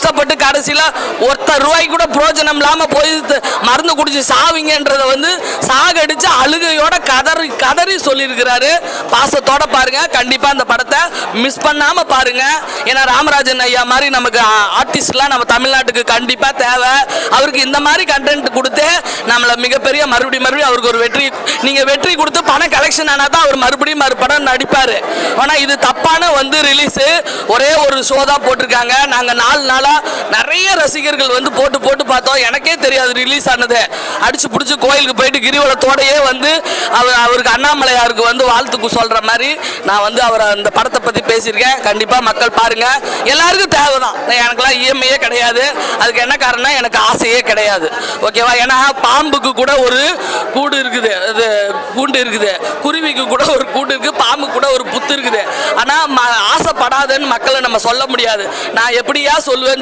ஆசைப்பட்டு கடைசியில் ஒருத்தர் ரூபாய்க்கு கூட பிரயோஜனம் இல்லாமல் போய் மருந்து குடிச்சு சாவிங்கன்றத வந்து சாகடிச்சு அழுகையோட கதறி சொல்லியிருக்கிறாரு. பாசத்தோட பாருங்க, கண்டிப்பாக அந்த படத்தை மிஸ் பண்ணாம பாருங்க. ஏன்னா ராமராஜன் ஐயா மாதிரி நமக்கு ஆர்டிஸ்ட்லாம் நம்ம தமிழ்நாட்டுக்கு கண்டிப்பாக தேவை. அவருக்கு இந்த மாதிரி கண்டென்ட் கொடுத்து நம்மளை மிகப்பெரிய மறுபடியும் அவருக்கு ஒரு வெற்றி கொடுத்து பணம் கலெக்ஷன் ஆனால் தான் அவர் மறுபடியும் மறுபடம் நடிப்பார். ஆனால் இது தப்பான வந்து ரிலீஸு ஒரே ஒரு ஷோ தான் போட்டிருக்காங்க. நாங்கள் 4 நாளாக நிறைய ரசிகர்கள் வந்து போட்டு பார்த்தோம். எனக்கே தெரியாது ரிலீஸ் ஆனது. அடிச்சு பிடிச்சி கோயிலுக்கு போயிட்டு கிரிவலத்தோடையே வந்து அவருக்கு அண்ணாமலையாருக்கு வந்து வாழ்த்துக்கு சொல்கிற மாதிரி நான் வந்து அவரை அந்த படத்தை பற்றி பேசியிருக்கேன். கண்டிப்பாக மக்கள் பாருங்கள். எல்லாருக்கும் தேவை தான். எனக்குலாம் இஎம்ஐயே கிடையாது. அதுக்கு என்ன காரணம், எனக்கு ஆசையே கிடையாது. ஓகேவா? ஏன்னா பாம்புக்கு கூட ஒரு கூடு இருக்குது, அது கூண்டு இருக்குது. குருவிக்கு கூட ஒரு கூண்டு இருக்குது, பாம்புக்கு கூட ஒரு புத்து இருக்குது. ஆனால் ஆசைப்படாதுன்னு மக்களை நம்ம சொல்ல முடியாது. நான் எப்படியா சொல்லுவேன்னு